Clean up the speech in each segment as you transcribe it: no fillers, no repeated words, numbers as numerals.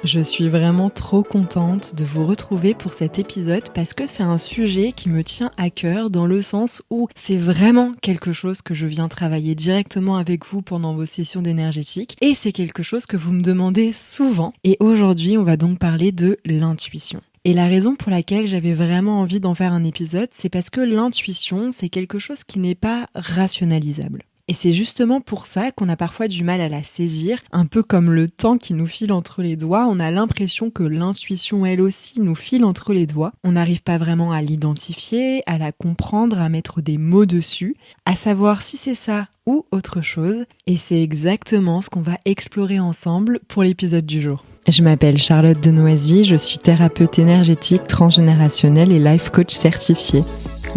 Je suis vraiment trop contente de vous retrouver pour cet épisode parce que c'est un sujet qui me tient à cœur dans le sens où c'est vraiment quelque chose que je viens travailler directement avec vous pendant vos sessions d'énergétique et c'est quelque chose que vous me demandez souvent. Et aujourd'hui, on va donc parler de l'intuition. Et la raison pour laquelle j'avais vraiment envie d'en faire un épisode, c'est parce que l'intuition, c'est quelque chose qui n'est pas rationalisable. Et c'est justement pour ça qu'on a parfois du mal à la saisir, un peu comme le temps qui nous file entre les doigts, on a l'impression que l'intuition elle aussi nous file entre les doigts. On n'arrive pas vraiment à l'identifier, à la comprendre, à mettre des mots dessus, à savoir si c'est ça ou autre chose. Et c'est exactement ce qu'on va explorer ensemble pour l'épisode du jour. Je m'appelle Charlotte Denoisy, je suis thérapeute énergétique, transgénérationnelle et life coach certifiée.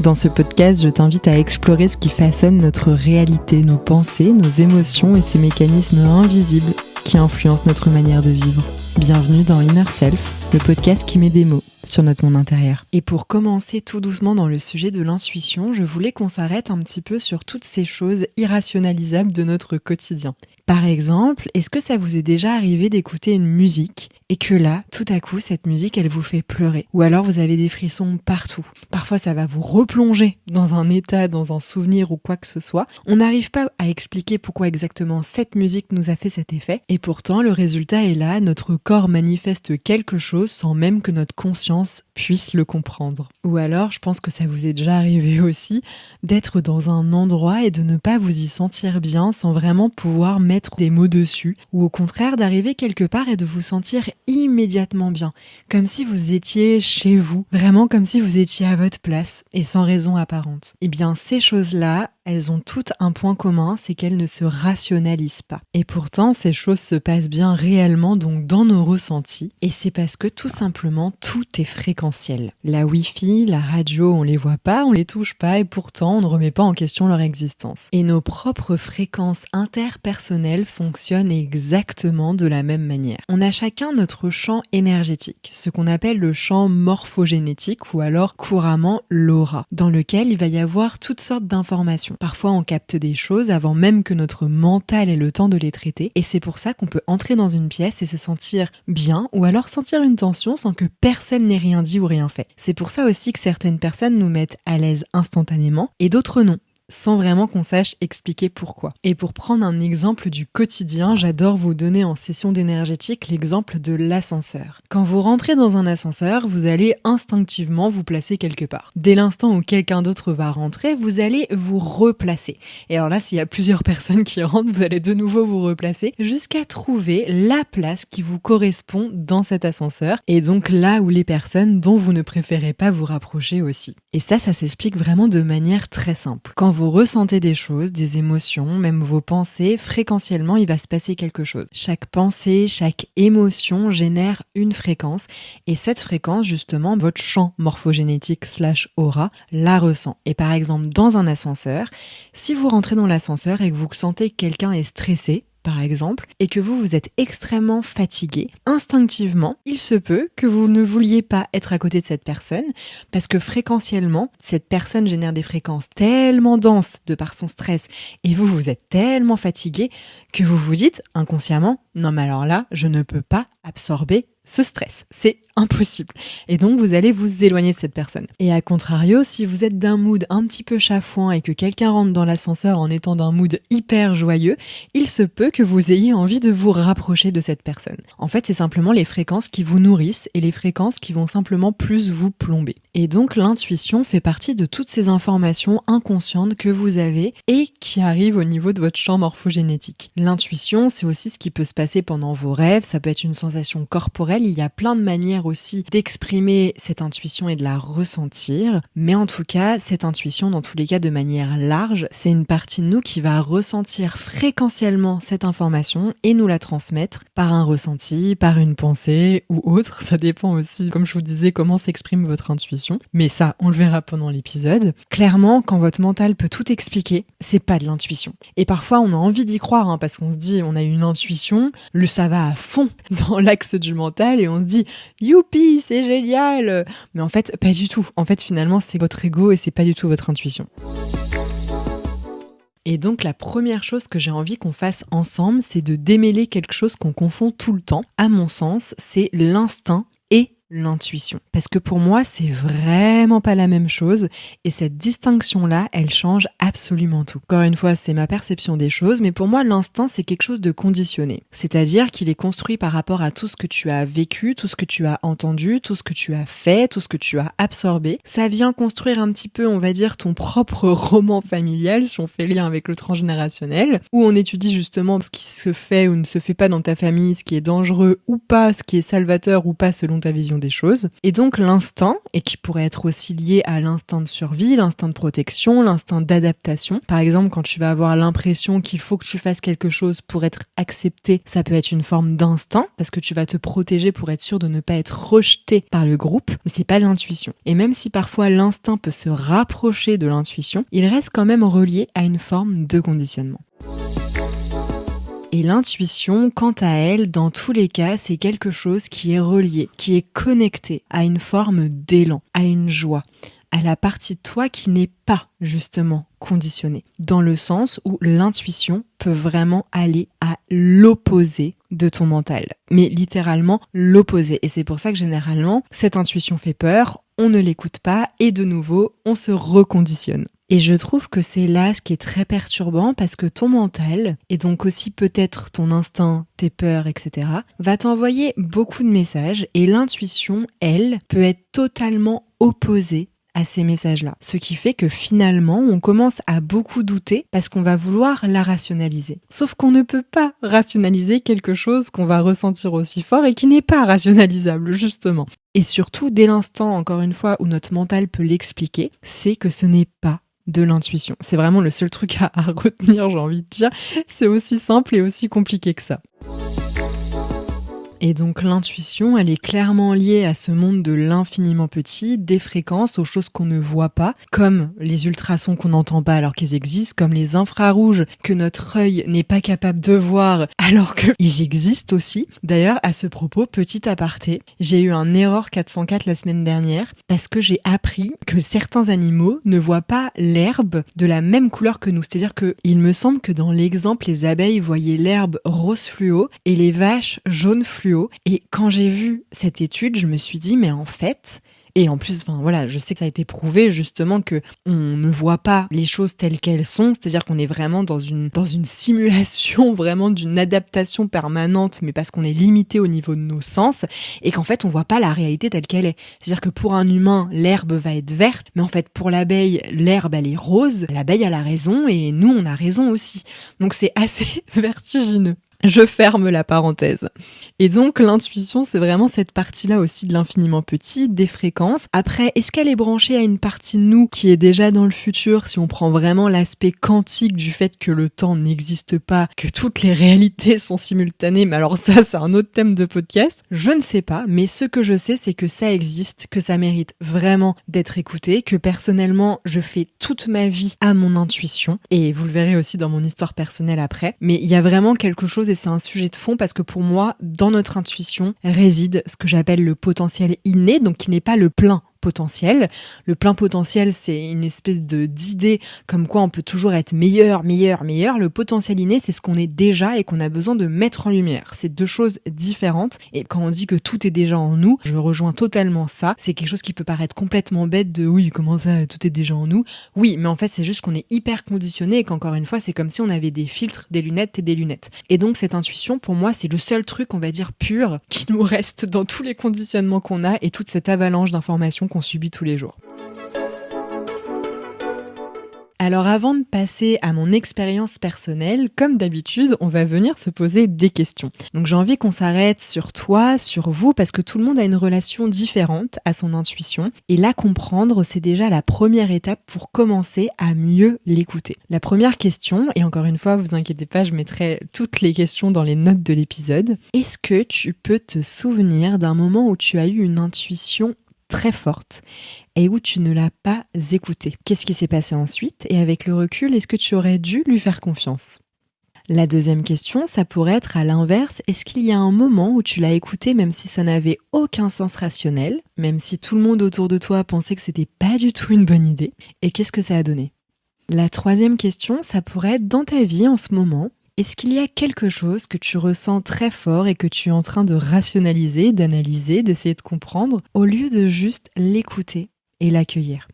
Dans ce podcast, je t'invite à explorer ce qui façonne notre réalité, nos pensées, nos émotions et ces mécanismes invisibles qui influencent notre manière de vivre. Bienvenue dans Inner Self, le podcast qui met des mots sur notre monde intérieur. Et pour commencer tout doucement dans le sujet de l'intuition, je voulais qu'on s'arrête un petit peu sur toutes ces choses irrationalisables de notre quotidien. Par exemple, est-ce que ça vous est déjà arrivé d'écouter une musique et que là, tout à coup, cette musique, elle vous fait pleurer? Ou alors vous avez des frissons partout. Parfois, ça va vous replonger dans un état, dans un souvenir ou quoi que ce soit. On n'arrive pas à expliquer pourquoi exactement cette musique nous a fait cet effet. Et pourtant, le résultat est là, notre corps manifeste quelque chose sans même que notre conscience puisse le comprendre. Ou alors, je pense que ça vous est déjà arrivé aussi, d'être dans un endroit et de ne pas vous y sentir bien sans vraiment pouvoir mettre des mots dessus, ou au contraire d'arriver quelque part et de vous sentir immédiatement bien, comme si vous étiez chez vous, vraiment comme si vous étiez à votre place et sans raison apparente. Eh bien, ces choses-là, elles ont toutes un point commun, c'est qu'elles ne se rationalisent pas. Et pourtant, ces choses se passent bien réellement, donc dans nos ressentis, et c'est parce que tout simplement, tout est fréquentiel. La Wi-Fi, la radio, on les voit pas, on les touche pas, et pourtant, on ne remet pas en question leur existence. Et nos propres fréquences interpersonnelles fonctionnent exactement de la même manière. On a chacun notre champ énergétique, ce qu'on appelle le champ morphogénétique, ou alors couramment l'aura, dans lequel il va y avoir toutes sortes d'informations. Parfois, on capte des choses avant même que notre mental ait le temps de les traiter, et c'est pour ça qu'on peut entrer dans une pièce et se sentir bien, ou alors sentir une tension sans que personne n'ait rien dit ou rien fait. C'est pour ça aussi que certaines personnes nous mettent à l'aise instantanément, et d'autres non, sans vraiment qu'on sache expliquer pourquoi. Et pour prendre un exemple du quotidien, j'adore vous donner en session d'énergétique l'exemple de l'ascenseur. Quand vous rentrez dans un ascenseur, vous allez instinctivement vous placer quelque part. Dès l'instant où quelqu'un d'autre va rentrer, vous allez vous replacer. Et alors là, s'il y a plusieurs personnes qui rentrent, vous allez de nouveau vous replacer jusqu'à trouver la place qui vous correspond dans cet ascenseur, et donc là où les personnes dont vous ne préférez pas vous rapprocher aussi. Et ça s'explique vraiment de manière très simple. Quand vous ressentez des choses, des émotions, même vos pensées, fréquentiellement, il va se passer quelque chose. Chaque pensée, chaque émotion génère une fréquence, et cette fréquence, justement, votre champ morphogénétique / aura la ressent. Et par exemple, dans un ascenseur, si vous rentrez dans l'ascenseur et que vous sentez que quelqu'un est stressé, par exemple, et que vous êtes extrêmement fatigué, instinctivement, il se peut que vous ne vouliez pas être à côté de cette personne, parce que fréquentiellement, cette personne génère des fréquences tellement denses de par son stress, et vous êtes tellement fatigué que vous vous dites inconsciemment, non mais alors là, je ne peux pas absorber ce stress, c'est impossible. Et donc vous allez vous éloigner de cette personne. Et à contrario, si vous êtes d'un mood un petit peu chafouin et que quelqu'un rentre dans l'ascenseur en étant d'un mood hyper joyeux, il se peut que vous ayez envie de vous rapprocher de cette personne. En fait, c'est simplement les fréquences qui vous nourrissent et les fréquences qui vont simplement plus vous plomber. Et donc l'intuition fait partie de toutes ces informations inconscientes que vous avez et qui arrivent au niveau de votre champ morphogénétique. L'intuition, c'est aussi ce qui peut se passer pendant vos rêves, ça peut être une sensation corporelle, il y a plein de manières aussi d'exprimer cette intuition et de la ressentir, mais en tout cas, cette intuition, dans tous les cas de manière large, c'est une partie de nous qui va ressentir fréquentiellement cette information et nous la transmettre par un ressenti, par une pensée ou autre, ça dépend aussi, comme je vous disais, comment s'exprime votre intuition, mais ça, on le verra pendant l'épisode. Clairement, quand votre mental peut tout expliquer, c'est pas de l'intuition. Et parfois, on a envie d'y croire, parce qu'on se dit, on a une intuition, ça va à fond dans l'axe du mental et on se dit youpi, c'est génial, mais en fait pas du tout. En fait finalement c'est votre ego et c'est pas du tout votre intuition. Et donc la première chose que j'ai envie qu'on fasse ensemble, c'est de démêler quelque chose qu'on confond tout le temps. À mon sens, c'est l'instinct et l'intuition. Parce que pour moi, c'est vraiment pas la même chose et cette distinction-là, elle change absolument tout. Encore une fois, c'est ma perception des choses, mais pour moi, l'instinct, c'est quelque chose de conditionné. C'est-à-dire qu'il est construit par rapport à tout ce que tu as vécu, tout ce que tu as entendu, tout ce que tu as fait, tout ce que tu as absorbé. Ça vient construire un petit peu, on va dire, ton propre roman familial, si on fait lien avec le transgénérationnel, où on étudie justement ce qui se fait ou ne se fait pas dans ta famille, ce qui est dangereux ou pas, ce qui est salvateur ou pas selon ta vision des choses. Et donc l'instinct, et qui pourrait être aussi lié à l'instinct de survie, l'instinct de protection, l'instinct d'adaptation. Par exemple, quand tu vas avoir l'impression qu'il faut que tu fasses quelque chose pour être accepté, ça peut être une forme d'instinct, parce que tu vas te protéger pour être sûr de ne pas être rejeté par le groupe, mais c'est pas l'intuition. Et même si parfois l'instinct peut se rapprocher de l'intuition, il reste quand même relié à une forme de conditionnement. Et l'intuition, quant à elle, dans tous les cas, c'est quelque chose qui est relié, qui est connecté à une forme d'élan, à une joie, à la partie de toi qui n'est pas justement conditionnée, dans le sens où l'intuition peut vraiment aller à l'opposé de ton mental, mais littéralement l'opposé. Et c'est pour ça que généralement, cette intuition fait peur, on ne l'écoute pas et de nouveau, on se reconditionne. Et je trouve que c'est là ce qui est très perturbant parce que ton mental, et donc aussi peut-être ton instinct, tes peurs, etc., va t'envoyer beaucoup de messages et l'intuition, elle, peut être totalement opposée à ces messages-là. Ce qui fait que finalement, on commence à beaucoup douter parce qu'on va vouloir la rationaliser. Sauf qu'on ne peut pas rationaliser quelque chose qu'on va ressentir aussi fort et qui n'est pas rationalisable, justement. Et surtout, dès l'instant, encore une fois, où notre mental peut l'expliquer, c'est que ce n'est pas de l'intuition. C'est vraiment le seul truc à retenir, j'ai envie de dire. C'est aussi simple et aussi compliqué que ça. Et donc l'intuition, elle est clairement liée à ce monde de l'infiniment petit, des fréquences, aux choses qu'on ne voit pas, comme les ultrasons qu'on n'entend pas alors qu'ils existent, comme les infrarouges que notre œil n'est pas capable de voir alors qu'ils existent aussi. D'ailleurs, à ce propos, petit aparté, j'ai eu un Error 404 la semaine dernière parce que j'ai appris que certains animaux ne voient pas l'herbe de la même couleur que nous. C'est-à-dire que il me semble que dans l'exemple, les abeilles voyaient l'herbe rose fluo et les vaches jaune fluo. Et quand j'ai vu cette étude, je me suis dit, mais en fait, et en plus, je sais que ça a été prouvé justement que on ne voit pas les choses telles qu'elles sont, c'est-à-dire qu'on est vraiment dans une simulation vraiment d'une adaptation permanente, mais parce qu'on est limité au niveau de nos sens, et qu'en fait on voit pas la réalité telle qu'elle est. C'est-à-dire que pour un humain, l'herbe va être verte, mais en fait pour l'abeille, l'herbe elle est rose, l'abeille elle a raison, et nous on a raison aussi. Donc c'est assez vertigineux. Je ferme la parenthèse. Et donc, l'intuition, c'est vraiment cette partie-là aussi de l'infiniment petit, des fréquences. Après, est-ce qu'elle est branchée à une partie de nous qui est déjà dans le futur, si on prend vraiment l'aspect quantique du fait que le temps n'existe pas, que toutes les réalités sont simultanées, mais alors ça, c'est un autre thème de podcast. Je ne sais pas, mais ce que je sais, c'est que ça existe, que ça mérite vraiment d'être écouté, que personnellement, je fais toute ma vie à mon intuition, et vous le verrez aussi dans mon histoire personnelle après, mais il y a vraiment quelque chose, et c'est un sujet de fond parce que pour moi, dans notre intuition réside ce que j'appelle le potentiel inné, donc qui n'est pas le plein potentiel. Le plein potentiel, c'est une espèce d'idée comme quoi on peut toujours être meilleur. Le potentiel inné, c'est ce qu'on est déjà et qu'on a besoin de mettre en lumière. C'est deux choses différentes. Et quand on dit que tout est déjà en nous, je rejoins totalement ça. C'est quelque chose qui peut paraître complètement bête de oui, comment ça, tout est déjà en nous. Oui, mais en fait, c'est juste qu'on est hyper conditionné et qu'encore une fois, c'est comme si on avait des filtres, des lunettes et des lunettes. Et donc, cette intuition, pour moi, c'est le seul truc, on va dire, pur qui nous reste dans tous les conditionnements qu'on a et toute cette avalanche d'informations qu'on subit tous les jours. Alors avant de passer à mon expérience personnelle, comme d'habitude, on va venir se poser des questions. Donc j'ai envie qu'on s'arrête sur toi, sur vous, parce que tout le monde a une relation différente à son intuition. Et la comprendre, c'est déjà la première étape pour commencer à mieux l'écouter. La première question, et encore une fois, vous inquiétez pas, je mettrai toutes les questions dans les notes de l'épisode. Est-ce que tu peux te souvenir d'un moment où tu as eu une intuition très forte et où tu ne l'as pas écoutée? Qu'est-ce qui s'est passé ensuite? Et avec le recul, est-ce que tu aurais dû lui faire confiance? La deuxième question, ça pourrait être à l'inverse. Est-ce qu'il y a un moment où tu l'as écouté même si ça n'avait aucun sens rationnel, même si tout le monde autour de toi pensait que c'était pas du tout une bonne idée? Et qu'est-ce que ça a donné? La troisième question, ça pourrait être dans ta vie en ce moment. Est-ce qu'il y a quelque chose que tu ressens très fort et que tu es en train de rationaliser, d'analyser, d'essayer de comprendre, au lieu de juste l'écouter et l'accueillir?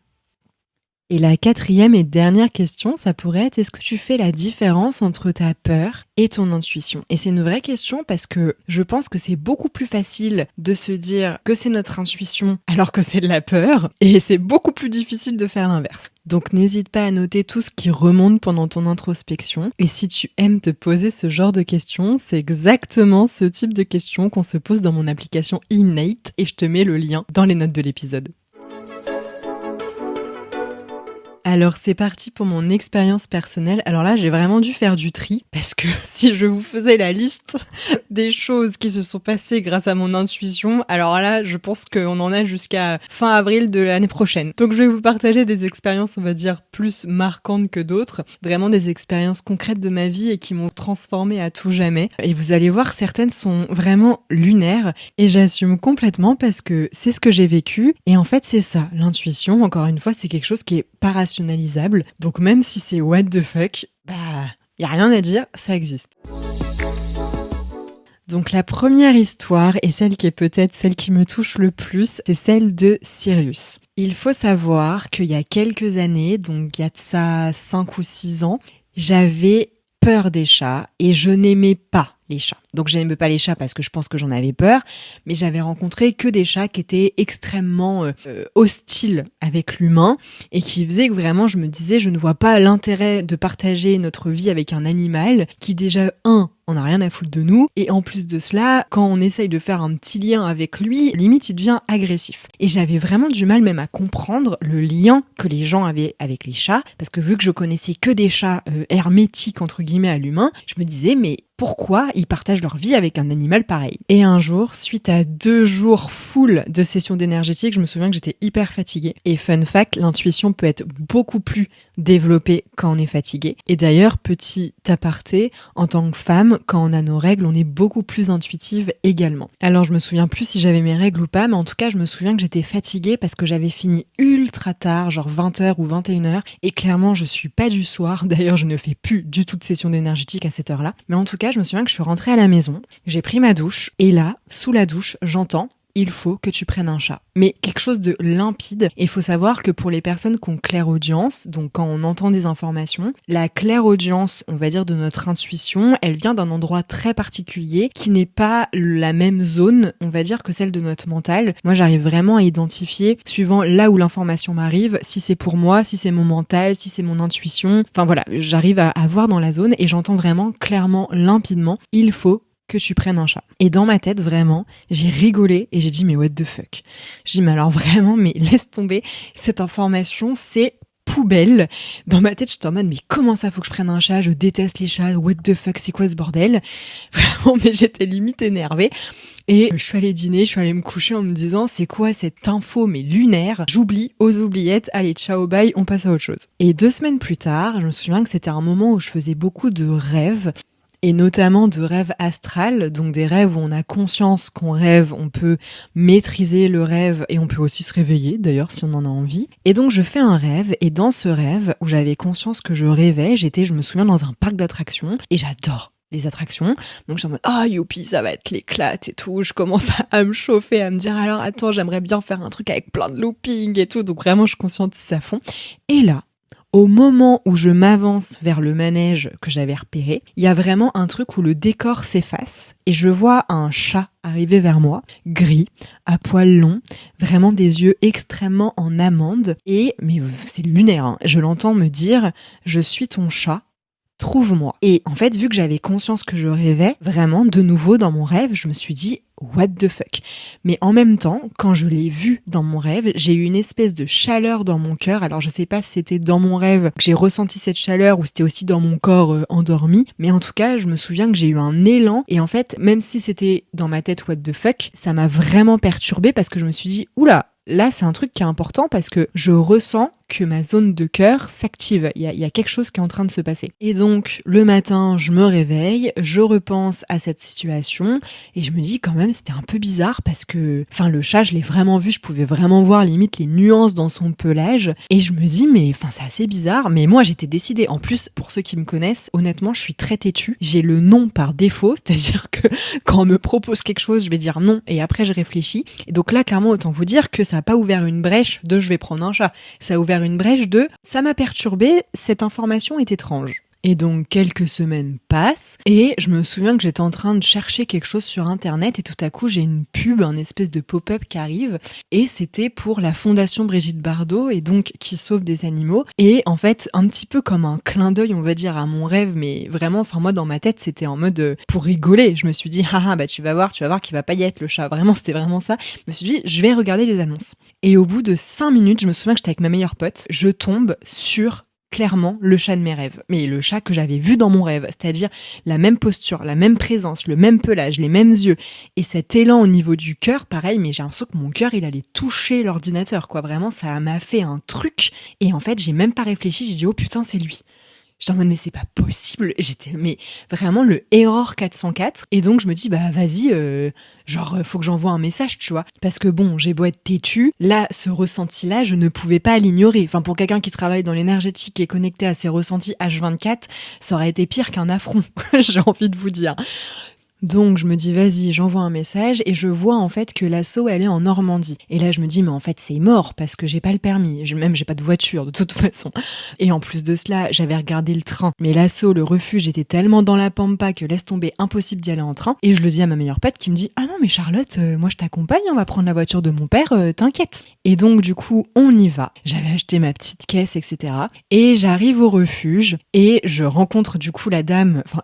Et la quatrième et dernière question, ça pourrait être, est-ce que tu fais la différence entre ta peur et ton intuition? Et c'est une vraie question parce que je pense que c'est beaucoup plus facile de se dire que c'est notre intuition alors que c'est de la peur, et c'est beaucoup plus difficile de faire l'inverse. Donc n'hésite pas à noter tout ce qui remonte pendant ton introspection. Et si tu aimes te poser ce genre de questions, c'est exactement ce type de questions qu'on se pose dans mon application Innate, et je te mets le lien dans les notes de l'épisode. Alors c'est parti pour mon expérience personnelle. Alors là, j'ai vraiment dû faire du tri parce que si je vous faisais la liste des choses qui se sont passées grâce à mon intuition, alors là, je pense qu'on en a jusqu'à fin avril de l'année prochaine. Donc je vais vous partager des expériences, on va dire, plus marquantes que d'autres. Vraiment des expériences concrètes de ma vie et qui m'ont transformée à tout jamais. Et vous allez voir, certaines sont vraiment lunaires et j'assume complètement parce que c'est ce que j'ai vécu. Et en fait, c'est ça, l'intuition, encore une fois, c'est quelque chose qui est pas rationalisable. Donc même si c'est what the fuck, y a rien à dire, ça existe. Donc la première histoire, et celle qui est peut-être celle qui me touche le plus, c'est celle de Sirius. Il faut savoir qu'il y a quelques années, donc il y a de ça 5 ou 6 ans, j'avais peur des chats et je n'aimais pas les chats. Donc je n'aimais pas les chats parce que je pense que j'en avais peur, mais j'avais rencontré que des chats qui étaient extrêmement hostiles avec l'humain et qui faisaient que vraiment je me disais je ne vois pas l'intérêt de partager notre vie avec un animal qui déjà, on n'a rien à foutre de nous, et en plus de cela, quand on essaye de faire un petit lien avec lui, limite il devient agressif. Et j'avais vraiment du mal même à comprendre le lien que les gens avaient avec les chats, parce que vu que je connaissais que des chats hermétiques entre guillemets à l'humain, je me disais mais pourquoi ils partagent leur vie avec un animal pareil? Et un jour, suite à 2 jours full de sessions d'énergétique, je me souviens que j'étais hyper fatiguée. Et fun fact, l'intuition peut être beaucoup plus développée quand on est fatigué. Et d'ailleurs, petit aparté, en tant que femme, quand on a nos règles, on est beaucoup plus intuitive également. Alors je me souviens plus si j'avais mes règles ou pas, mais en tout cas, je me souviens que j'étais fatiguée parce que j'avais fini ultra tard, genre 20h ou 21h, et clairement, je suis pas du soir. D'ailleurs, je ne fais plus du tout de session d'énergétique à cette heure-là. Mais en tout cas, je me souviens que je suis rentrée à la maison, j'ai pris ma douche, et là, sous la douche, j'entends « il faut que tu prennes un chat ». Mais quelque chose de limpide. Et il faut savoir que pour les personnes qui ont clairaudience, donc quand on entend des informations, la clairaudience, on va dire, de notre intuition, elle vient d'un endroit très particulier qui n'est pas la même zone, on va dire, que celle de notre mental. Moi, j'arrive vraiment à identifier, suivant là où l'information m'arrive, si c'est pour moi, si c'est mon mental, si c'est mon intuition. Enfin voilà, j'arrive à voir dans la zone et j'entends vraiment clairement, limpidement, il faut que tu prennes un chat. Et dans ma tête, vraiment, j'ai rigolé et j'ai dit, mais what the fuck? J'ai dit, mais alors vraiment, mais laisse tomber, cette information, c'est poubelle. Dans ma tête, j'étais en mode, mais comment ça, faut que je prenne un chat? Je déteste les chats, what the fuck, c'est quoi ce bordel? Vraiment, mais j'étais limite énervée. Et je suis allée dîner, je suis allée me coucher en me disant, c'est quoi cette info, mais lunaire? J'oublie aux oubliettes, allez, ciao, bye, on passe à autre chose. Et 2 semaines plus tard, je me souviens que c'était un moment où je faisais beaucoup de rêves, et notamment de rêves astrales, donc des rêves où on a conscience qu'on rêve, on peut maîtriser le rêve et on peut aussi se réveiller d'ailleurs si on en a envie. Et donc je fais un rêve, et dans ce rêve où j'avais conscience que je rêvais, je me souviens, dans un parc d'attractions, et j'adore les attractions. Donc je suis en mode youpi, ça va être l'éclate et tout. Je commence à me chauffer, à me dire alors attends, j'aimerais bien faire un truc avec plein de looping et tout. Donc vraiment je conscientise à fond. Et là, au moment où je m'avance vers le manège que j'avais repéré, il y a vraiment un truc où le décor s'efface et je vois un chat arriver vers moi, gris, à poils longs, vraiment des yeux extrêmement en amande, mais c'est lunaire, hein, je l'entends me dire « Je suis ton chat, trouve-moi ». Et en fait, vu que j'avais conscience que je rêvais, vraiment, de nouveau dans mon rêve, je me suis dit what the fuck. Mais en même temps, quand je l'ai vu dans mon rêve, j'ai eu une espèce de chaleur dans mon cœur. Alors je sais pas si c'était dans mon rêve que j'ai ressenti cette chaleur ou c'était aussi dans mon corps endormi, mais en tout cas, je me souviens que j'ai eu un élan, et en fait, même si c'était dans ma tête what the fuck, ça m'a vraiment perturbée parce que je me suis dit oula, là c'est un truc qui est important parce que je ressens que ma zone de cœur s'active. Il y a quelque chose qui est en train de se passer. Et donc, le matin, je me réveille, je repense à cette situation et je me dis quand même, c'était un peu bizarre parce que, le chat, je l'ai vraiment vu, je pouvais vraiment voir limite les nuances dans son pelage et je me dis, mais c'est assez bizarre. Mais moi, j'étais décidée. En plus, pour ceux qui me connaissent, honnêtement, je suis très têtue. J'ai le non par défaut, c'est-à-dire que quand on me propose quelque chose, je vais dire non et après je réfléchis. Et donc là, clairement, autant vous dire que ça n'a pas ouvert une brèche de je vais prendre un chat. Ça a ouvert une brèche de ça m'a perturbé, cette information est étrange. Et donc quelques semaines passent et je me souviens que j'étais en train de chercher quelque chose sur internet et tout à coup j'ai une pub, un espèce de pop-up qui arrive et c'était pour la fondation Brigitte Bardot et donc qui sauve des animaux et en fait un petit peu comme un clin d'œil on va dire à mon rêve mais vraiment moi dans ma tête c'était en mode pour rigoler, je me suis dit tu vas voir qu'il va pas y être le chat, vraiment c'était vraiment ça, je me suis dit je vais regarder les annonces et au bout de 5 minutes je me souviens que j'étais avec ma meilleure pote, je tombe sur clairement le chat de mes rêves, mais le chat que j'avais vu dans mon rêve, c'est-à-dire la même posture, la même présence, le même pelage, les mêmes yeux, et cet élan au niveau du cœur, pareil, mais j'ai l'impression que mon cœur, il allait toucher l'ordinateur, quoi, vraiment, ça m'a fait un truc, et en fait, j'ai même pas réfléchi, j'ai dit, oh putain, c'est lui. J'étais en mode, mais c'est pas possible. Mais vraiment le error 404. Et donc, je me dis, vas-y, faut que j'envoie un message, tu vois. Parce que bon, j'ai beau être têtue, là, ce ressenti-là, je ne pouvais pas l'ignorer. Pour quelqu'un qui travaille dans l'énergétique et est connecté à ses ressentis H24, ça aurait été pire qu'un affront, j'ai envie de vous dire. Donc je me dis vas-y, j'envoie un message et je vois en fait que l'asso elle est en Normandie. Et là je me dis mais en fait c'est mort parce que j'ai pas le permis, j'ai pas de voiture de toute façon. Et en plus de cela, j'avais regardé le train, mais l'asso, le refuge était tellement dans la pampa que laisse tomber, impossible d'y aller en train. Et je le dis à ma meilleure pote qui me dit ah non mais Charlotte, moi je t'accompagne, on va prendre la voiture de mon père, t'inquiète. Et donc du coup on y va. J'avais acheté ma petite caisse etc. Et j'arrive au refuge et je rencontre du coup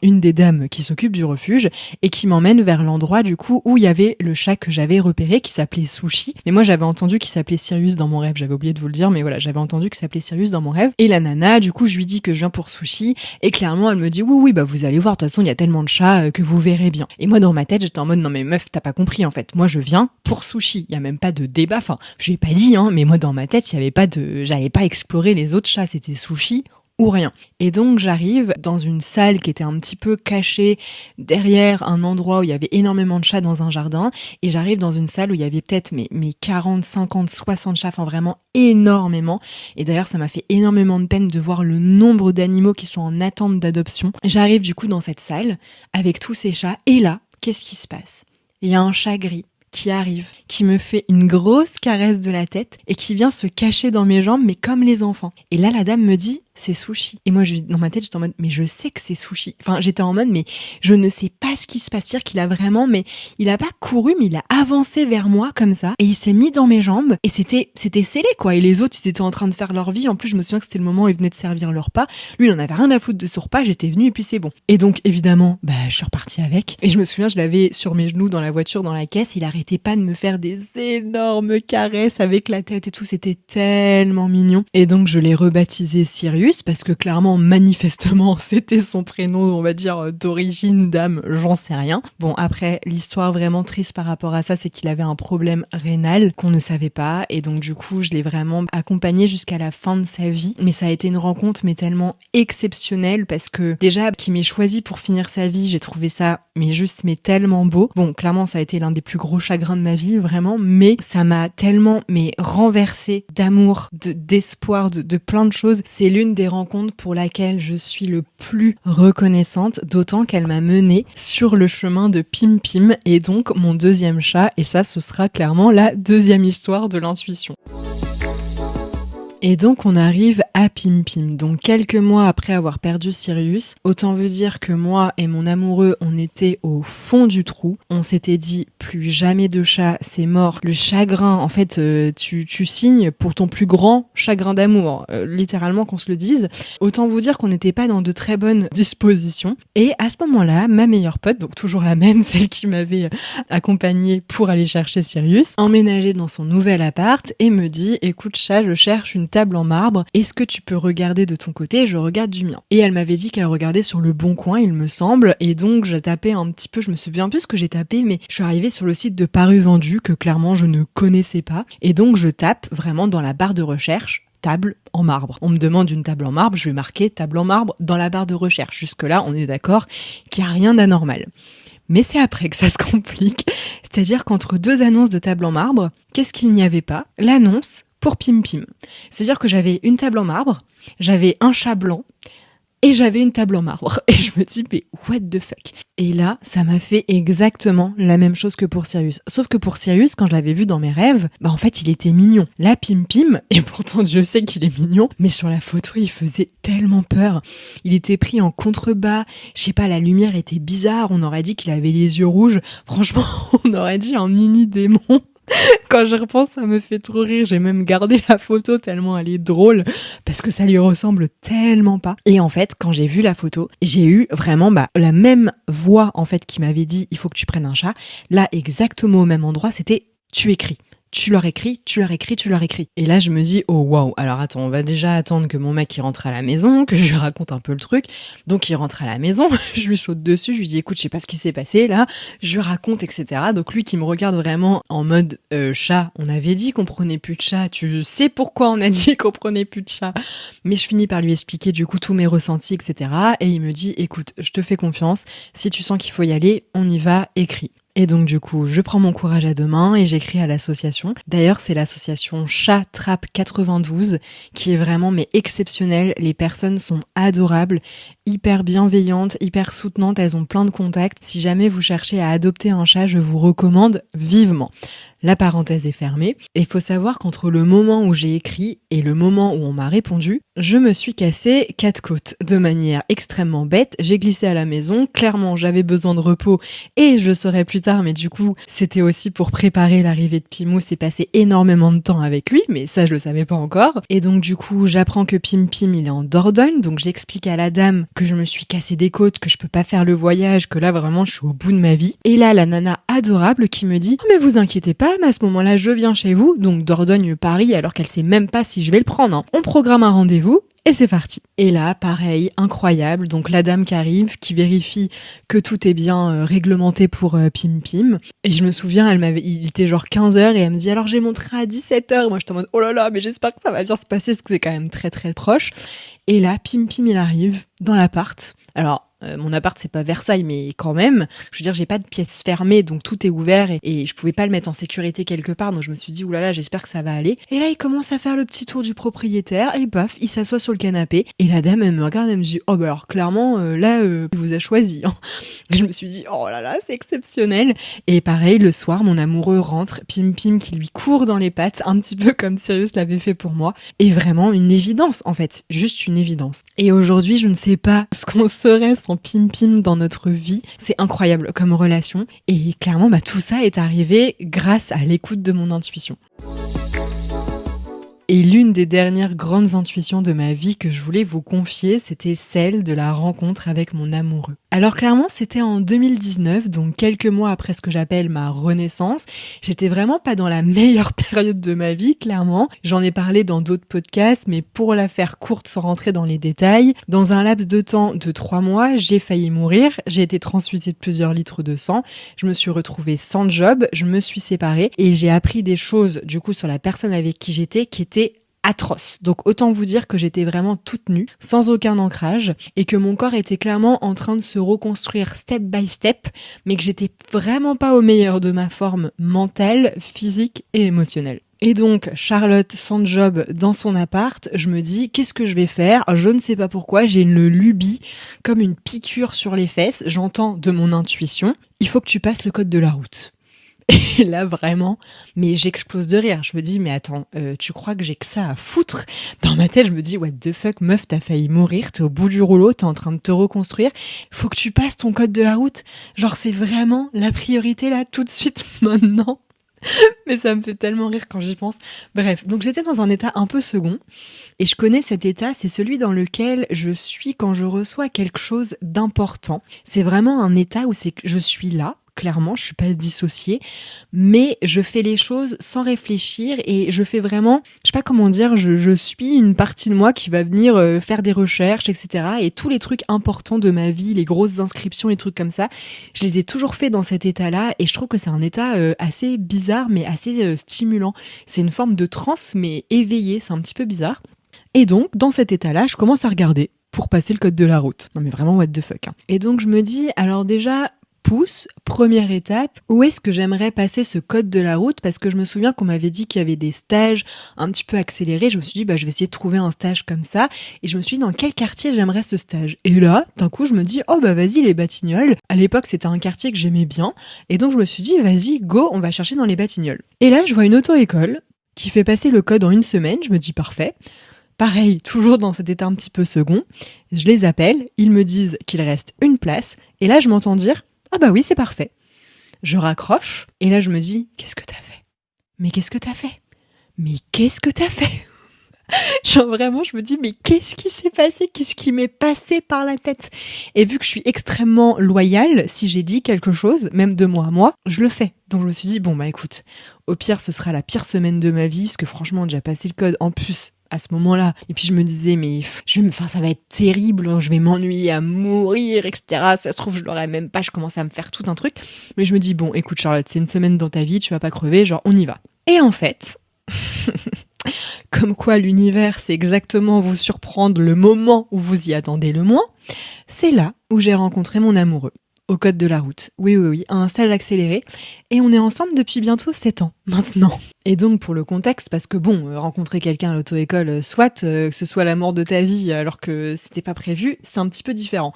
une des dames qui s'occupe du refuge et qui m'emmène vers l'endroit du coup où il y avait le chat que j'avais repéré qui s'appelait Sushi. Mais moi j'avais entendu qu'il s'appelait Sirius dans mon rêve, j'avais oublié de vous le dire mais voilà, j'avais entendu qu'il s'appelait Sirius dans mon rêve. Et la nana, du coup je lui dis que je viens pour Sushi et clairement elle me dit oui vous allez voir, de toute façon il y a tellement de chats que vous verrez bien. Et moi dans ma tête j'étais en mode non mais meuf t'as pas compris en fait, moi je viens pour Sushi, il y a même pas de débat, je l'ai pas dit mais moi dans ma tête il y avait pas j'allais pas explorer les autres chats, c'était Sushi ou rien. Et donc j'arrive dans une salle qui était un petit peu cachée derrière un endroit où il y avait énormément de chats dans un jardin et j'arrive dans une salle où il y avait peut-être mes 40, 50, 60 chats, vraiment énormément. Et d'ailleurs ça m'a fait énormément de peine de voir le nombre d'animaux qui sont en attente d'adoption. J'arrive du coup dans cette salle avec tous ces chats et là, qu'est-ce qui se passe ? Il y a un chat gris qui arrive, qui me fait une grosse caresse de la tête et qui vient se cacher dans mes jambes, mais comme les enfants. Et là, la dame me dit, c'est Sushi. Et moi, dans ma tête, j'étais en mode, mais je sais que c'est Sushi. J'étais en mode, mais je ne sais pas ce qui se passe. C'est-à-dire qu'il a vraiment, mais il a pas couru, mais il a avancé vers moi comme ça. Et il s'est mis dans mes jambes. Et c'était scellé, quoi. Et les autres, ils étaient en train de faire leur vie. En plus, je me souviens que c'était le moment où ils venaient de servir leur repas. Lui, il en avait rien à foutre de ce repas. J'étais venue et puis c'est bon. Et donc, évidemment, je suis repartie avec. Et je me souviens, je l'avais sur mes genoux dans la voiture, dans la caisse. Il arrêtait pas de me faire des énormes caresses avec la tête et tout. C'était tellement mignon. Et donc, je l'ai rebaptisé Sirius parce que clairement, manifestement, c'était son prénom, on va dire, d'origine, d'âme, j'en sais rien. Bon, après, l'histoire vraiment triste par rapport à ça, c'est qu'il avait un problème rénal qu'on ne savait pas. Et donc, du coup, je l'ai vraiment accompagné jusqu'à la fin de sa vie. Mais ça a été une rencontre, mais tellement exceptionnelle parce que déjà, qu'il m'ait choisi pour finir sa vie, j'ai trouvé ça, mais tellement beau. Bon, clairement, ça a été l'un des plus gros chagrins de ma vie, vraiment. Mais ça m'a tellement, renversé d'amour, d'espoir, de plein de choses. C'est l'une des rencontres pour laquelle je suis le plus reconnaissante, d'autant qu'elle m'a menée sur le chemin de Pim Pim et donc mon deuxième chat. Et ça, ce sera clairement la deuxième histoire de l'intuition. Et donc on arrive à Pim Pim, donc quelques mois après avoir perdu Sirius. Autant vous dire que moi et mon amoureux, on était au fond du trou. On s'était dit plus jamais de chat, c'est mort. Le chagrin, en fait, tu signes pour ton plus grand chagrin d'amour, littéralement qu'on se le dise. Autant vous dire qu'on n'était pas dans de très bonnes dispositions. Et à ce moment-là, ma meilleure pote, donc toujours la même, celle qui m'avait accompagnée pour aller chercher Sirius, emménageait dans son nouvel appart et me dit écoute chat, je cherche une table en marbre, est-ce que tu peux regarder de ton côté? Je regarde du mien. Et elle m'avait dit qu'elle regardait sur le Bon Coin, il me semble, et donc j'ai tapé un petit peu, je me souviens plus ce que j'ai tapé, mais je suis arrivée sur le site de Paru Vendu que clairement je ne connaissais pas, et donc je tape vraiment dans la barre de recherche table en marbre. On me demande une table en marbre, je vais marquer table en marbre dans la barre de recherche. Jusque-là, on est d'accord qu'il n'y a rien d'anormal. Mais c'est après que ça se complique. C'est-à-dire qu'entre 2 annonces de table en marbre, qu'est-ce qu'il n'y avait pas ? L'annonce pour Pim Pim. C'est-à-dire que j'avais une table en marbre, j'avais un chat blanc, et j'avais une table en marbre. Et je me dis, mais what the fuck ? Et là, ça m'a fait exactement la même chose que pour Sirius. Sauf que pour Sirius, quand je l'avais vu dans mes rêves, en fait, il était mignon. Là, Pim Pim, et pourtant Dieu sait qu'il est mignon, mais sur la photo, il faisait tellement peur. Il était pris en contrebas, je sais pas, la lumière était bizarre, on aurait dit qu'il avait les yeux rouges. Franchement, on aurait dit un mini démon. Quand je repense, ça me fait trop rire. J'ai même gardé la photo tellement elle est drôle parce que ça lui ressemble tellement pas. Et en fait, quand j'ai vu la photo, j'ai eu vraiment la même voix en fait qui m'avait dit il faut que tu prennes un chat. Là, exactement au même endroit, c'était tu écris. Tu leur écris. Et là, je me dis, oh waouh, alors attends, on va déjà attendre que mon mec il rentre à la maison, que je lui raconte un peu le truc. Donc il rentre à la maison, je lui saute dessus, je lui dis, écoute, je sais pas ce qui s'est passé là, je lui raconte, etc. Donc lui qui me regarde vraiment en mode chat, on avait dit qu'on prenait plus de chat, tu sais pourquoi on a dit qu'on prenait plus de chat. Mais je finis par lui expliquer du coup tous mes ressentis, etc. Et il me dit, écoute, je te fais confiance, si tu sens qu'il faut y aller, on y va, écris. Et donc du coup, je prends mon courage à 2 mains et j'écris à l'association. D'ailleurs, c'est l'association Chat Trap 92 qui est vraiment exceptionnelle. Les personnes sont adorables, hyper bienveillantes, hyper soutenantes, elles ont plein de contacts. Si jamais vous cherchez à adopter un chat, je vous recommande vivement. La parenthèse est fermée. Et il faut savoir qu'entre le moment où j'ai écrit et le moment où on m'a répondu, je me suis cassé 4 côtes de manière extrêmement bête. J'ai glissé à la maison. Clairement, j'avais besoin de repos et je le saurai plus tard. Mais du coup, c'était aussi pour préparer l'arrivée de Pimou. C'est passé énormément de temps avec lui, mais ça, je le savais pas encore. Et donc, du coup, j'apprends que Pim Pim, il est en Dordogne. Donc, j'explique à la dame que je me suis cassé des côtes, que je peux pas faire le voyage, que là, vraiment, je suis au bout de ma vie. Et là, la nana adorable qui me dit « Oh, mais vous inquiétez pas, mais à ce moment-là, je viens chez vous. » Donc, Dordogne-Paris, alors qu'elle sait même pas si je vais le prendre. Hein. On programme un rendez-vous. Et c'est parti. Et là, pareil, incroyable. Donc la dame qui arrive, qui vérifie que tout est bien réglementé pour Pim Pim. Et je me souviens, il était genre 15h et elle me dit alors j'ai mon train à 17h. Moi j'étais en mode oh là là, mais j'espère que ça va bien se passer parce que c'est quand même très très proche. Et là, Pim Pim il arrive dans l'appart. Alors mon appart c'est pas Versailles mais quand même, je veux dire j'ai pas de pièce fermée donc tout est ouvert et je pouvais pas le mettre en sécurité quelque part donc je me suis dit oulala j'espère que ça va aller. Et là il commence à faire le petit tour du propriétaire et paf il s'assoit sur le canapé et la dame elle me regarde elle me dit oh bah alors clairement là il vous a choisi hein. Et je me suis dit oh là là c'est exceptionnel. Et pareil le soir mon amoureux rentre, Pim Pim qui lui court dans les pattes un petit peu comme Sirius l'avait fait pour moi et vraiment une évidence en fait, juste une évidence. Et aujourd'hui je ne sais pas ce qu'on serait sans Pim Pim dans notre vie. C'est incroyable comme relation. Et clairement, tout ça est arrivé grâce à l'écoute de mon intuition. Et l'une des dernières grandes intuitions de ma vie que je voulais vous confier, c'était celle de la rencontre avec mon amoureux. Alors clairement, c'était en 2019, donc quelques mois après ce que j'appelle ma renaissance. J'étais vraiment pas dans la meilleure période de ma vie, clairement. J'en ai parlé dans d'autres podcasts, mais pour la faire courte sans rentrer dans les détails, dans un laps de temps de 3 mois, j'ai failli mourir. J'ai été transfusée de plusieurs litres de sang. Je me suis retrouvée sans job, je me suis séparée et j'ai appris des choses, du coup, sur la personne avec qui j'étais, qui était atroce. Donc autant vous dire que j'étais vraiment toute nue, sans aucun ancrage, et que mon corps était clairement en train de se reconstruire step by step, mais que j'étais vraiment pas au meilleur de ma forme mentale, physique et émotionnelle. Et donc, Charlotte, sans job, dans son appart, je me dis, qu'est-ce que je vais faire ? Je ne sais pas pourquoi, j'ai une lubie, comme une piqûre sur les fesses, j'entends de mon intuition, il faut que tu passes le code de la route. Et là, vraiment, mais j'explose de rire. Je me dis, mais attends, tu crois que j'ai que ça à foutre ? Dans ma tête, je me dis, what the fuck, meuf, t'as failli mourir, t'es au bout du rouleau, t'es en train de te reconstruire. Faut que tu passes ton code de la route. Genre, c'est vraiment la priorité là, tout de suite, maintenant. Mais ça me fait tellement rire quand j'y pense. Bref, donc j'étais dans un état un peu second. Et je connais cet état, c'est celui dans lequel je suis quand je reçois quelque chose d'important. C'est vraiment un état où c'est que je suis là, clairement, je suis pas dissociée, mais je fais les choses sans réfléchir et je fais vraiment, je sais pas comment dire, je suis une partie de moi qui va venir faire des recherches, etc. Et tous les trucs importants de ma vie, les grosses inscriptions, les trucs comme ça, je les ai toujours fait dans cet état-là et je trouve que c'est un état assez bizarre mais assez stimulant. C'est une forme de transe mais éveillée, c'est un petit peu bizarre. Et donc, dans cet état-là, je commence à regarder pour passer le code de la route. Non mais vraiment, what the fuck. Et donc, je me dis, alors déjà, première étape, où est-ce que j'aimerais passer ce code de la route? Parce que je me souviens qu'on m'avait dit qu'il y avait des stages un petit peu accélérés. Je me suis dit, je vais essayer de trouver un stage comme ça. Et je me suis dit, dans quel quartier j'aimerais ce stage? Et là, d'un coup, je me dis, vas-y, les Batignolles. À l'époque, c'était un quartier que j'aimais bien. Et donc, je me suis dit, vas-y, go, on va chercher dans les Batignolles. Et là, je vois une auto-école qui fait passer le code en 1 semaine. Je me dis, parfait. Pareil, toujours dans cet état un petit peu second. Je les appelle, ils me disent qu'il reste une place. Et là, je m'entends dire, oui, c'est parfait. Je raccroche, et là je me dis, qu'est-ce que t'as fait? Mais qu'est-ce que t'as fait? Mais qu'est-ce que t'as fait? Genre vraiment, je me dis, mais qu'est-ce qui s'est passé? Qu'est-ce qui m'est passé par la tête? Et vu que je suis extrêmement loyale, si j'ai dit quelque chose, même de moi à moi, je le fais. Donc je me suis dit, écoute, au pire, ce sera la pire semaine de ma vie, parce que franchement, j'ai déjà passé le code en plus à ce moment-là. Et puis je me disais, mais ça va être terrible, je vais m'ennuyer à mourir, etc. Ça se trouve, je l'aurais même pas, je commençais à me faire tout un truc. Mais je me dis, écoute Charlotte, c'est une semaine dans ta vie, tu vas pas crever, genre on y va. Et en fait, comme quoi l'univers, c'est exactement vous surprendre le moment où vous y attendez le moins, c'est là où j'ai rencontré mon amoureux. Au code de la route. Oui, à un stage accéléré. Et on est ensemble depuis bientôt 7 ans, maintenant. Et donc, pour le contexte, parce que rencontrer quelqu'un à l'auto-école, soit que ce soit l'amour de ta vie alors que c'était pas prévu, c'est un petit peu différent.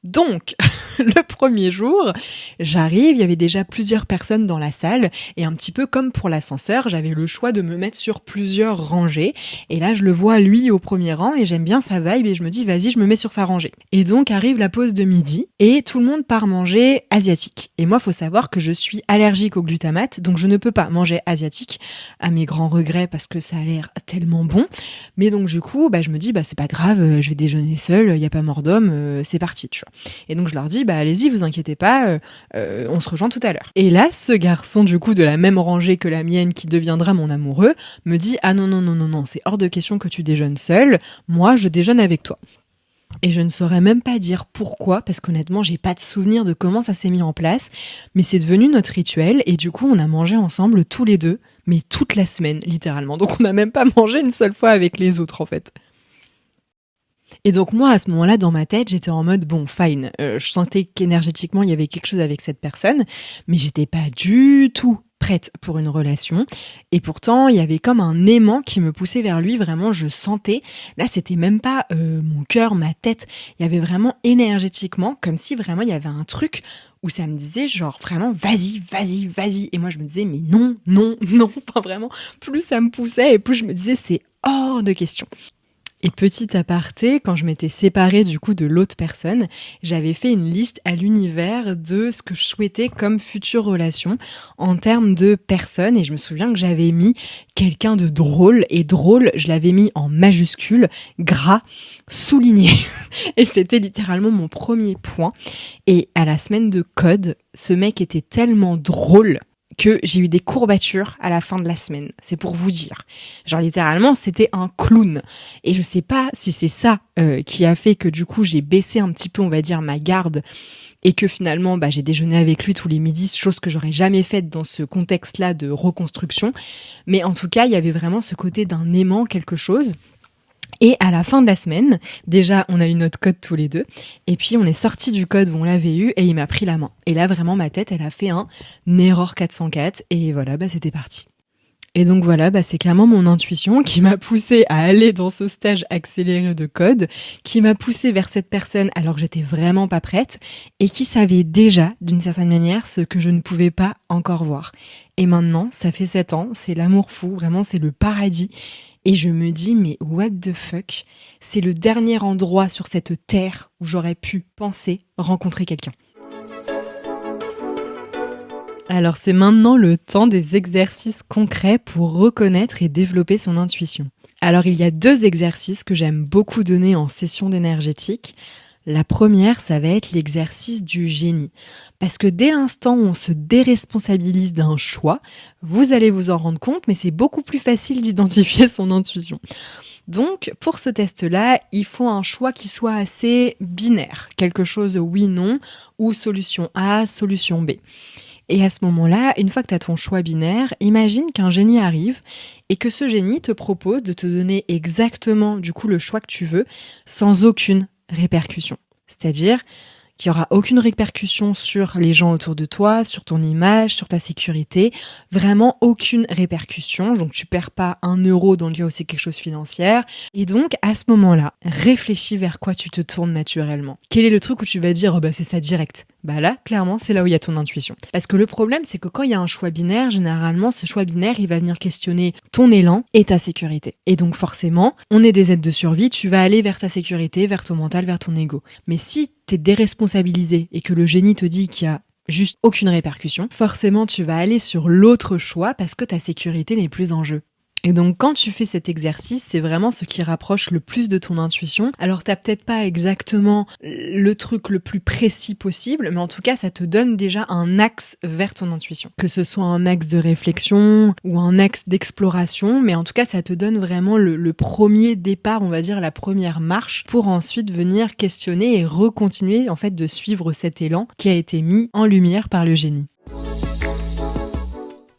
Donc, le premier jour, j'arrive, il y avait déjà plusieurs personnes dans la salle, et un petit peu comme pour l'ascenseur, j'avais le choix de me mettre sur plusieurs rangées, et là je le vois lui au premier rang, et j'aime bien sa vibe, et je me dis vas-y, je me mets sur sa rangée. Et donc arrive la pause de midi, et tout le monde part manger asiatique. Et moi, faut savoir que je suis allergique au glutamate, donc je ne peux pas manger asiatique, à mes grands regrets, parce que ça a l'air tellement bon. Mais donc du coup, je me dis, c'est pas grave, je vais déjeuner seule, il y a pas mort d'homme, c'est parti, tu vois. Et donc je leur dis, allez-y, vous inquiétez pas, on se rejoint tout à l'heure. Et là, ce garçon du coup de la même rangée que la mienne, qui deviendra mon amoureux, me dit, ah non, c'est hors de question que tu déjeunes seul, moi je déjeune avec toi. Et je ne saurais même pas dire pourquoi, parce qu'honnêtement, j'ai pas de souvenir de comment ça s'est mis en place, mais c'est devenu notre rituel, et du coup, on a mangé ensemble tous les deux, mais toute la semaine, littéralement. Donc on n'a même pas mangé une seule fois avec les autres, en fait. Et donc moi, à ce moment-là, dans ma tête, j'étais en mode, fine, je sentais qu'énergétiquement, il y avait quelque chose avec cette personne, mais j'étais pas du tout prête pour une relation. Et pourtant, il y avait comme un aimant qui me poussait vers lui, vraiment, je sentais. Là, c'était même pas mon cœur, ma tête, il y avait vraiment énergétiquement, comme si vraiment il y avait un truc où ça me disait genre vraiment, vas-y. Et moi, je me disais, mais non. Enfin vraiment, plus ça me poussait et plus je me disais, c'est hors de question. Et petit aparté, quand je m'étais séparée du coup de l'autre personne, j'avais fait une liste à l'univers de ce que je souhaitais comme future relation en termes de personnes, et je me souviens que j'avais mis quelqu'un de drôle, et drôle, je l'avais mis en majuscule, gras, souligné. Et c'était littéralement mon premier point. Et à la semaine de code, ce mec était tellement drôle que j'ai eu des courbatures à la fin de la semaine. C'est pour vous dire. Genre littéralement, c'était un clown. Et je sais pas si c'est ça qui a fait que du coup, j'ai baissé un petit peu, on va dire, ma garde et que finalement, j'ai déjeuné avec lui tous les midis, chose que j'aurais jamais faite dans ce contexte-là de reconstruction. Mais en tout cas, il y avait vraiment ce côté d'un aimant, quelque chose. Et à la fin de la semaine, déjà, on a eu notre code tous les deux. Et puis, on est sortis du code où on l'avait eu et il m'a pris la main. Et là, vraiment, ma tête, elle a fait un erreur 404. Et voilà, c'était parti. Et donc voilà, c'est clairement mon intuition qui m'a poussée à aller dans ce stage accéléré de code, qui m'a poussée vers cette personne alors que j'étais vraiment pas prête et qui savait déjà, d'une certaine manière, ce que je ne pouvais pas encore voir. Et maintenant, ça fait 7 ans, c'est l'amour fou, vraiment, c'est le paradis. Et je me dis, mais what the fuck? C'est le dernier endroit sur cette terre où j'aurais pu penser rencontrer quelqu'un. Alors c'est maintenant le temps des exercices concrets pour reconnaître et développer son intuition. Alors il y a 2 exercices que j'aime beaucoup donner en session d'énergétique. La première, ça va être l'exercice du génie. Parce que dès l'instant où on se déresponsabilise d'un choix, vous allez vous en rendre compte, mais c'est beaucoup plus facile d'identifier son intuition. Donc, pour ce test-là, il faut un choix qui soit assez binaire. Quelque chose oui-non ou solution A, solution B. Et à ce moment-là, une fois que tu as ton choix binaire, imagine qu'un génie arrive et que ce génie te propose de te donner exactement du coup le choix que tu veux sans aucune répercussion. C'est-à-dire qu'il n'y aura aucune répercussion sur les gens autour de toi, sur ton image, sur ta sécurité, vraiment aucune répercussion. Donc tu perds pas 1 € dans le cas où c'est quelque chose financier. Et donc à ce moment-là, réfléchis vers quoi tu te tournes naturellement. Quel est le truc où tu vas dire c'est ça direct? Là, clairement, c'est là où il y a ton intuition. Parce que le problème, c'est que quand il y a un choix binaire, généralement, ce choix binaire, il va venir questionner ton élan et ta sécurité. Et donc forcément, on est des êtres de survie, tu vas aller vers ta sécurité, vers ton mental, vers ton ego. Mais si t'es déresponsabilisé et que le génie te dit qu'il y a juste aucune répercussion, forcément, tu vas aller sur l'autre choix parce que ta sécurité n'est plus en jeu. Et donc quand tu fais cet exercice, c'est vraiment ce qui rapproche le plus de ton intuition. Alors t'as peut-être pas exactement le truc le plus précis possible, mais en tout cas ça te donne déjà un axe vers ton intuition. Que ce soit un axe de réflexion ou un axe d'exploration, mais en tout cas ça te donne vraiment le premier départ, on va dire la première marche, pour ensuite venir questionner et recontinuer en fait de suivre cet élan qui a été mis en lumière par le génie.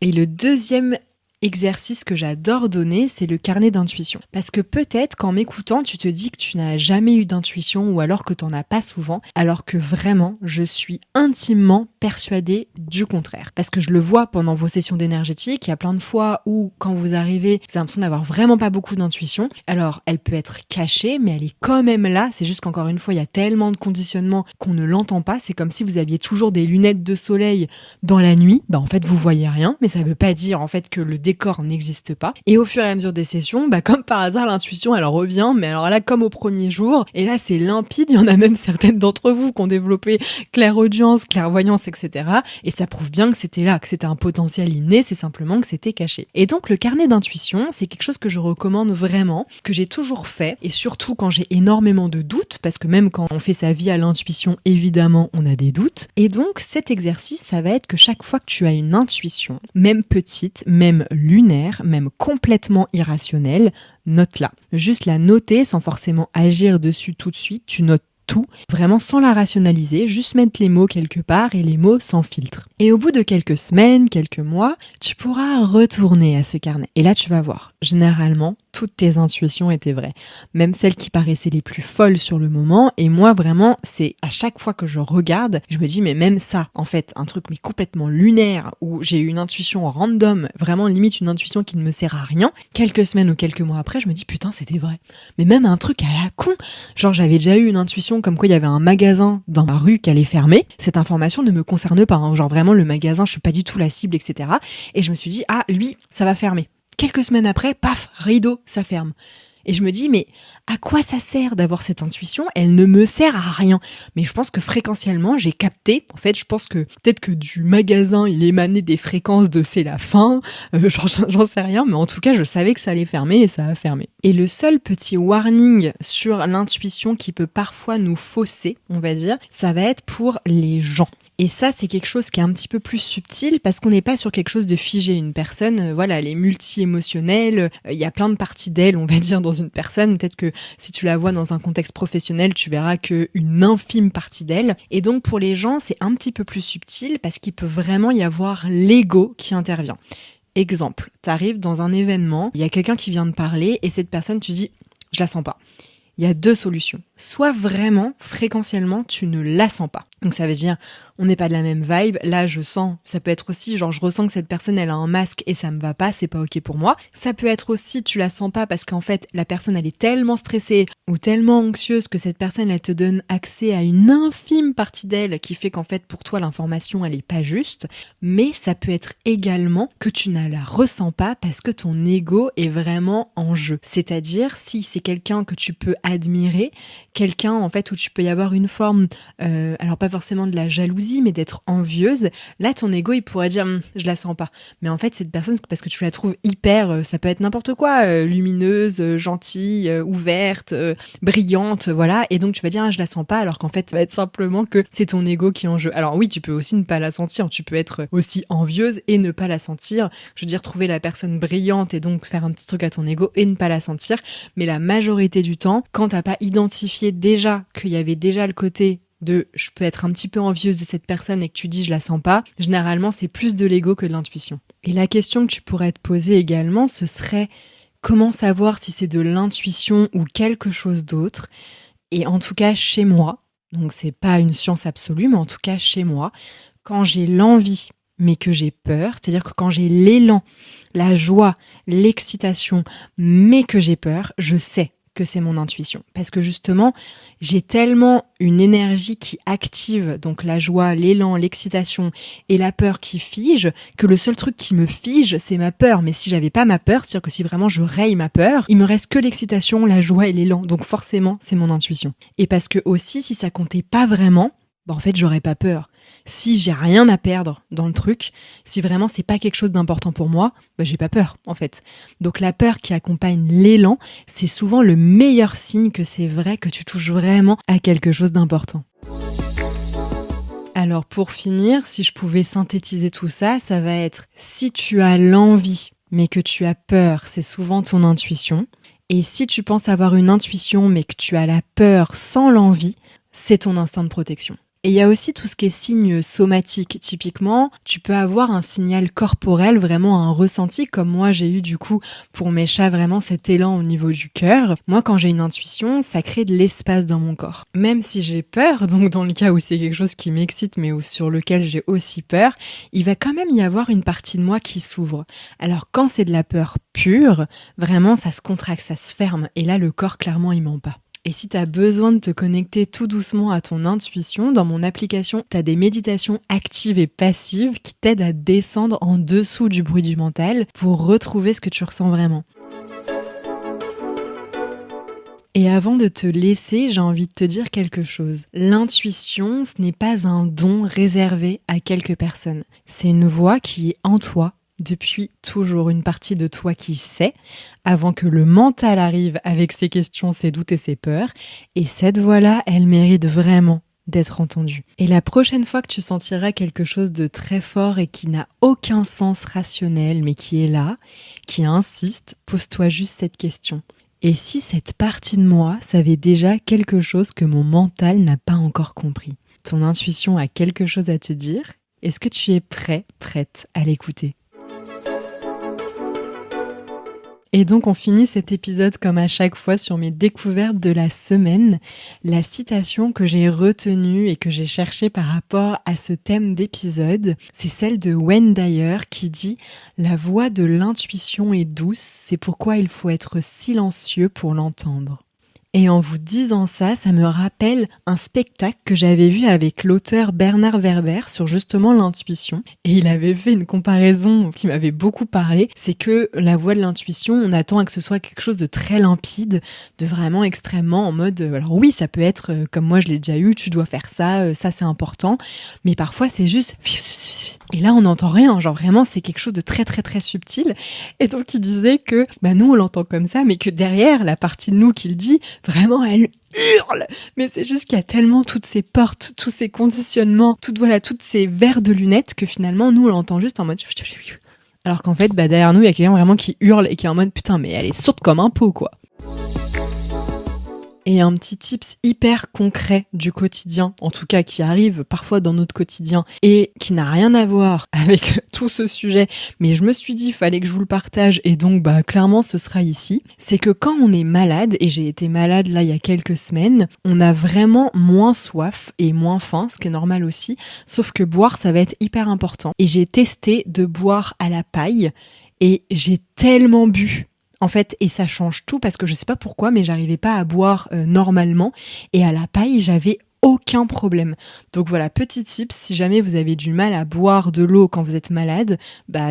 Et le deuxième exercice que j'adore donner, c'est le carnet d'intuition. Parce que peut-être qu'en m'écoutant, tu te dis que tu n'as jamais eu d'intuition ou alors que tu n'en as pas souvent, alors que vraiment, je suis intimement persuadée du contraire. Parce que je le vois pendant vos sessions d'énergétique, il y a plein de fois où quand vous arrivez, vous avez l'impression d'avoir vraiment pas beaucoup d'intuition. Alors, elle peut être cachée, mais elle est quand même là. C'est juste qu'encore une fois, il y a tellement de conditionnement qu'on ne l'entend pas. C'est comme si vous aviez toujours des lunettes de soleil dans la nuit. En fait, vous voyez rien, mais ça veut pas dire en fait que le décor n'existe pas. Et au fur et à mesure des sessions, comme par hasard, l'intuition, elle revient, mais alors là, comme au premier jour, et là, c'est limpide. Il y en a même certaines d'entre vous qui ont développé clairaudience, clairvoyance, etc. Et ça prouve bien que c'était là, que c'était un potentiel inné, c'est simplement que c'était caché. Et donc, le carnet d'intuition, c'est quelque chose que je recommande vraiment, que j'ai toujours fait, et surtout quand j'ai énormément de doutes, parce que même quand on fait sa vie à l'intuition, évidemment, on a des doutes. Et donc, cet exercice, ça va être que chaque fois que tu as une intuition, même petite, même lunaire, même complètement irrationnelle, note-la. Juste la noter sans forcément agir dessus tout de suite, tu notes tout, vraiment sans la rationaliser, juste mettre les mots quelque part et les mots sans filtre. Et au bout de quelques semaines, quelques mois, tu pourras retourner à ce carnet. Et là, tu vas voir, généralement, toutes tes intuitions étaient vraies. Même celles qui paraissaient les plus folles sur le moment. Et moi, vraiment, c'est à chaque fois que je regarde, je me dis, mais même ça, en fait, un truc mais complètement lunaire, où j'ai eu une intuition random, vraiment limite une intuition qui ne me sert à rien, quelques semaines ou quelques mois après, je me dis, putain, c'était vrai. Mais même un truc à la con, genre j'avais déjà eu une intuition comme quoi il y avait un magasin dans ma rue qui allait fermer. Cette information ne me concerne pas, hein. Genre vraiment le magasin, je suis pas du tout la cible, etc. Et je me suis dit, ah, lui, ça va fermer. Quelques semaines après, paf, rideau, ça ferme. Et je me dis, mais à quoi ça sert d'avoir cette intuition? Elle ne me sert à rien. Mais je pense que fréquentiellement, j'ai capté. En fait, je pense que peut-être que du magasin, il émanait des fréquences de c'est la fin. J'en sais rien, mais en tout cas, je savais que ça allait fermer et ça a fermé. Et le seul petit warning sur l'intuition qui peut parfois nous fausser, on va dire, ça va être pour les gens. Et ça, c'est quelque chose qui est un petit peu plus subtil parce qu'on n'est pas sur quelque chose de figé. Une personne, voilà, elle est multi-émotionnelle. Il y a plein de parties d'elle, on va dire, dans une personne. Peut-être que si tu la vois dans un contexte professionnel, tu verras qu'une infime partie d'elle. Et donc, pour les gens, c'est un petit peu plus subtil parce qu'il peut vraiment y avoir l'ego qui intervient. Exemple, t'arrives dans un événement, il y a quelqu'un qui vient de parler et cette personne, tu dis, je la sens pas. Il y a 2 solutions. Soit vraiment, fréquentiellement, tu ne la sens pas. Donc ça veut dire, on n'est pas de la même vibe. Là, je sens, ça peut être aussi, genre je ressens que cette personne, elle a un masque et ça me va pas, c'est pas ok pour moi. Ça peut être aussi, tu la sens pas parce qu'en fait, la personne, elle est tellement stressée ou tellement anxieuse que cette personne, elle te donne accès à une infime partie d'elle qui fait qu'en fait, pour toi, l'information, elle est pas juste. Mais ça peut être également que tu ne la ressens pas parce que ton ego est vraiment en jeu. C'est-à-dire, si c'est quelqu'un que tu peux admirer, quelqu'un, en fait, où tu peux y avoir une forme, alors pas forcément de la jalousie, mais d'être envieuse, là ton ego il pourrait dire je la sens pas. Mais en fait cette personne, parce que tu la trouves hyper, ça peut être n'importe quoi, lumineuse, gentille, ouverte, brillante, voilà, et donc tu vas dire je la sens pas, alors qu'en fait ça va être simplement que c'est ton ego qui est en jeu. Alors oui, tu peux aussi ne pas la sentir, tu peux être aussi envieuse et ne pas la sentir, je veux dire trouver la personne brillante et donc faire un petit truc à ton ego et ne pas la sentir, mais la majorité du temps, quand t'as pas identifié déjà qu'il y avait déjà le côté de je peux être un petit peu envieuse de cette personne et que tu dis je la sens pas, généralement c'est plus de l'ego que de l'intuition. Et la question que tu pourrais te poser également, ce serait comment savoir si c'est de l'intuition ou quelque chose d'autre. Et en tout cas chez moi, donc c'est pas une science absolue, mais en tout cas chez moi, quand j'ai l'envie mais que j'ai peur, c'est-à-dire que quand j'ai l'élan, la joie, l'excitation, mais que j'ai peur, je sais que c'est mon intuition. Parce que justement, j'ai tellement une énergie qui active, donc la joie, l'élan, l'excitation et la peur qui fige, que le seul truc qui me fige, c'est ma peur. Mais si j'avais pas ma peur, c'est-à-dire que si vraiment je raye ma peur, il me reste que l'excitation, la joie et l'élan. Donc forcément, c'est mon intuition. Et parce que aussi, si ça comptait pas vraiment, en fait, j'aurais pas peur. Si j'ai rien à perdre dans le truc, si vraiment c'est pas quelque chose d'important pour moi, j'ai pas peur en fait. Donc la peur qui accompagne l'élan, c'est souvent le meilleur signe que c'est vrai que tu touches vraiment à quelque chose d'important. Alors pour finir, si je pouvais synthétiser tout ça, ça va être si tu as l'envie mais que tu as peur, c'est souvent ton intuition. Et si tu penses avoir une intuition mais que tu as la peur sans l'envie, c'est ton instinct de protection. Et il y a aussi tout ce qui est signe somatique. Typiquement, tu peux avoir un signal corporel, vraiment un ressenti, comme moi j'ai eu du coup pour mes chats vraiment cet élan au niveau du cœur. Moi quand j'ai une intuition, ça crée de l'espace dans mon corps. Même si j'ai peur, donc dans le cas où c'est quelque chose qui m'excite mais sur lequel j'ai aussi peur, il va quand même y avoir une partie de moi qui s'ouvre. Alors quand c'est de la peur pure, vraiment ça se contracte, ça se ferme et là le corps clairement il ment pas. Et si tu as besoin de te connecter tout doucement à ton intuition, dans mon application, tu as des méditations actives et passives qui t'aident à descendre en dessous du bruit du mental pour retrouver ce que tu ressens vraiment. Et avant de te laisser, j'ai envie de te dire quelque chose. L'intuition, ce n'est pas un don réservé à quelques personnes. C'est une voix qui est en toi, depuis toujours, une partie de toi qui sait, avant que le mental arrive avec ses questions, ses doutes et ses peurs. Et cette voix-là, elle mérite vraiment d'être entendue. Et la prochaine fois que tu sentiras quelque chose de très fort et qui n'a aucun sens rationnel, mais qui est là, qui insiste, pose-toi juste cette question. Et si cette partie de moi savait déjà quelque chose que mon mental n'a pas encore compris? Ton intuition a quelque chose à te dire? Est-ce que tu es prête à l'écouter? Et donc on finit cet épisode comme à chaque fois sur mes découvertes de la semaine. La citation que j'ai retenue et que j'ai cherchée par rapport à ce thème d'épisode, c'est celle de Wayne Dyer qui dit « La voix de l'intuition est douce, c'est pourquoi il faut être silencieux pour l'entendre ». Et en vous disant ça, ça me rappelle un spectacle que j'avais vu avec l'auteur Bernard Werber sur justement l'intuition. Et il avait fait une comparaison qui m'avait beaucoup parlé. C'est que la voix de l'intuition, on attend à que ce soit quelque chose de très limpide, de vraiment extrêmement en mode... alors oui, ça peut être, comme moi je l'ai déjà eu, tu dois faire ça, ça c'est important. Mais parfois c'est juste... Et là on n'entend rien, genre vraiment c'est quelque chose de très très très subtil. Et donc il disait que nous on l'entend comme ça, mais que derrière la partie de nous qui le dit, vraiment elle hurle. Mais c'est juste qu'il y a tellement toutes ces portes, tous ces conditionnements, toutes ces verres de lunettes que finalement nous on l'entend juste en mode... Alors qu'en fait derrière nous il y a quelqu'un vraiment qui hurle et qui est en mode putain mais elle est sourde comme un pot quoi. Et un petit tips hyper concret du quotidien, en tout cas qui arrive parfois dans notre quotidien et qui n'a rien à voir avec tout ce sujet, mais je me suis dit fallait que je vous le partage et donc clairement ce sera ici, c'est que quand on est malade, et j'ai été malade là il y a quelques semaines, on a vraiment moins soif et moins faim, ce qui est normal aussi, sauf que boire ça va être hyper important. Et j'ai testé de boire à la paille et j'ai tellement bu. En fait, et ça change tout parce que je sais pas pourquoi, mais j'arrivais pas à boire normalement et à la paille, j'avais aucun problème. Donc voilà, petit tip, si jamais vous avez du mal à boire de l'eau quand vous êtes malade,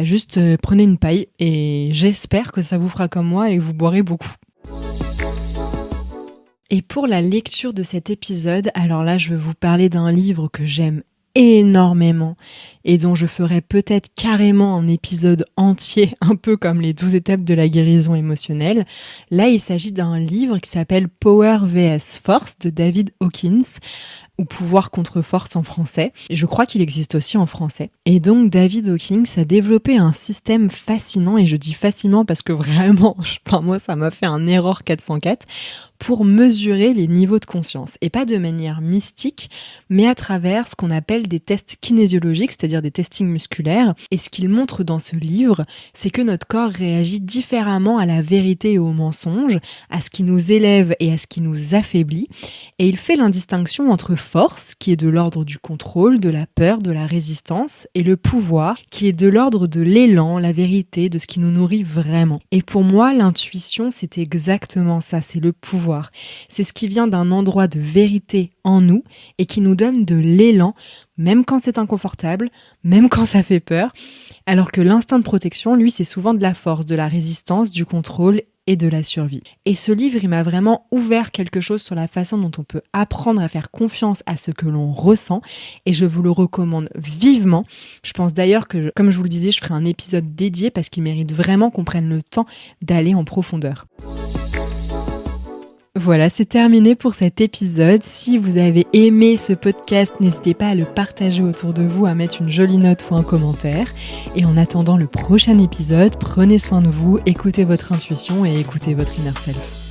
juste prenez une paille et j'espère que ça vous fera comme moi et que vous boirez beaucoup. Et pour la lecture de cet épisode, alors là, je vais vous parler d'un livre que j'aime énormément et dont je ferai peut-être carrément un épisode entier, un peu comme les 12 étapes de la guérison émotionnelle. Là, il s'agit d'un livre qui s'appelle Power vs Force de David Hawkins, ou Pouvoir contre force en français. Je crois qu'il existe aussi en français. Et donc David Hawkins a développé un système fascinant, et je dis facilement parce que vraiment, moi ça m'a fait un erreur 404, pour mesurer les niveaux de conscience. Et pas de manière mystique, mais à travers ce qu'on appelle des tests kinésiologiques, c'est-à-dire des testings musculaires. Et ce qu'il montre dans ce livre, c'est que notre corps réagit différemment à la vérité et au mensonge, à ce qui nous élève et à ce qui nous affaiblit. Et il fait l'indistinction entre force, qui est de l'ordre du contrôle, de la peur, de la résistance, et le pouvoir, qui est de l'ordre de l'élan, la vérité, de ce qui nous nourrit vraiment. Et pour moi, l'intuition, c'est exactement ça, c'est le pouvoir. C'est ce qui vient d'un endroit de vérité en nous et qui nous donne de l'élan, même quand c'est inconfortable, même quand ça fait peur. Alors que l'instinct de protection, lui, c'est souvent de la force, de la résistance, du contrôle et de la survie. Et ce livre, il m'a vraiment ouvert quelque chose sur la façon dont on peut apprendre à faire confiance à ce que l'on ressent, et je vous le recommande vivement. Je pense d'ailleurs que, comme je vous le disais, je ferai un épisode dédié parce qu'il mérite vraiment qu'on prenne le temps d'aller en profondeur. Voilà, c'est terminé pour cet épisode. Si vous avez aimé ce podcast, n'hésitez pas à le partager autour de vous, à mettre une jolie note ou un commentaire. Et en attendant le prochain épisode, prenez soin de vous, écoutez votre intuition et écoutez votre inner self.